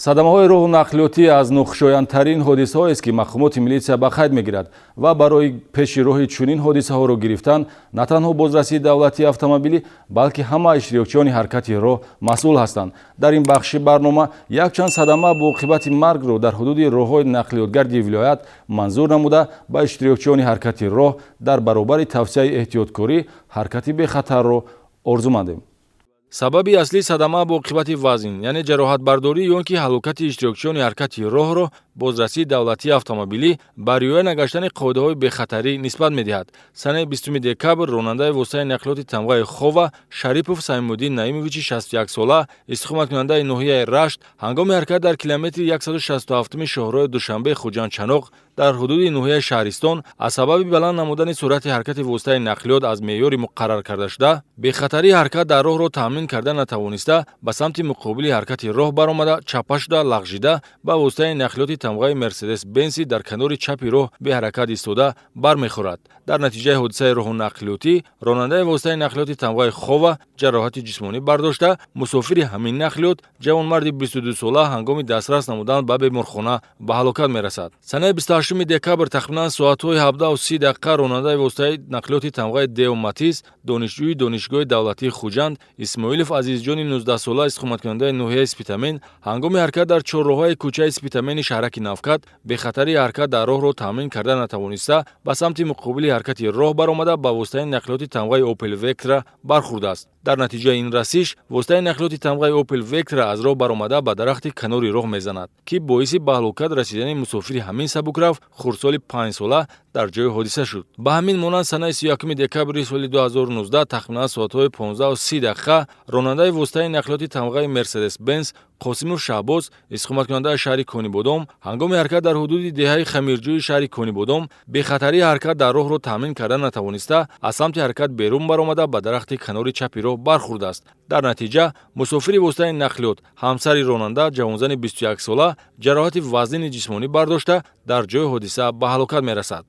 Садамаҳои роҳу нақлиётӣ аз нохушояндтарин ҳодисаҳоест, ки мақомоти милитсия ба қайд мегирад ва барои пеши роҳи чунин ҳодисаҳоро гирифтан на танҳо бозрасии давлатии автомобилӣ, балки ҳама иштирокчиёни ҳаракати роҳ масъул ҳастанд. Дар ин бахши барнома якчанд садама бо оқибати маргро дар ҳудуди роҳҳои нақлиётгарди вилоят манзур намуда ба иштирокчиёни ҳаракати роҳ дар баробари тавсеяи эҳтиёткорӣ ҳаракати бехатарро орзумандем. Сабаби аслии садама бо оқибати вазн, яъне ҷароҳатбардорӣ ё ин ки ҳалокати иштирокчиёни ҳаракати роҳро бозрасии давлатии автомобилӣ ба риоя нагаштани қоидаҳои бехатарӣ нисбат медиҳад. Санаи 20 декабр ронандаи воситаи нақлиёти тамғаи Хова Шарипов Саймуддин Наимовичи 61 сола, истиқоматкунандаи ноҳияи Рашт, ҳангоми ҳаракат дар километри 167 шоҳроҳи Душанбеи Хуҷандчаноқ дар ҳудуди ноҳияи Шаҳристон аз сабаби баланд намудани суръати ҳаракати воситаи нақлиёт аз меъёри муқаррар кардашуда, бехатарии ҳаракат дар роҳро таъмин карда натавониста, ба самти муқобили ҳаракати роҳ баромада, чапа шуда, лағжида ба воситаи нақлиёти тамғаи Мерседес Бенси дар канори чапи роҳ беҳаракат истода бармехӯрад. Дар натиҷаи ҳодисаи роҳу нақлиётӣ, ронандаи воситаи нақлиёти тамғаи Хова ҷароҳати ҷисмонӣ бардошта, мусофири ҳамин нақлиёт ҷавонмарди 22 сола ҳангоми дастрас намудан ба беморхона ба ҳалокат мерасад. Санаи 28 декабр тахминан соатҳои 17:30 дақиқа ронандаи воситаи нақлиёти тамғаи Део Матис, донишҷӯи донишгоҳи давлатии Хуҷанд, Исмоилов Азизҷони 19 сола, истиқоматкунандаи ноҳияи Спитамен, ҳангоми ҳаракат дар чорроҳҳои кӯчаи Спитамени шаҳраки Навкат, бехатарии ҳаракат дар роҳро таъмин карда натавониста, ба самти муқобили ҳаракати роҳ баромада ба воситаи нақлиёти тамғаи Opel Vectra бархӯрдааст. Дар натиҷаи ин расиш, воситаи нақлиёти тамғаи Opel Vectra аз роҳ баромада ба дарахти канори роҳ мезанад, ки боиси ба ҳалокат расидани мусофири ҳамин сабукрав хурдсоли 5 сола дар ҷои ҳодиса шуд. Ба ҳамин монанд санаи 31 декабри соли 2019 тахминан соатҳои 15:30 дақиқа ронандаи воситаи нақлиёти тамғаи Мерседес Бенс Қосимов Шаҳбоз, истиқоматкунандаи шаҳри Конибодом, ҳангоми ҳаракат дар ҳудуди деҳаи Хамирҷӯи шаҳри Конибодом, бехатарии ҳаракат дар роҳро таъмин карда натавониста, аз самти ҳаракат берун баромада ба дарахти канори чапи роҳ бархӯрдааст. Дар натиҷа, мусофири воситаи нақлиёт, ҳамсари ронанда, ҷавонзани 21 сола, ҷароҳати вазнини ҷисмонӣ бардошта, дар ҷои ҳодиса ба ҳалокат мерасад.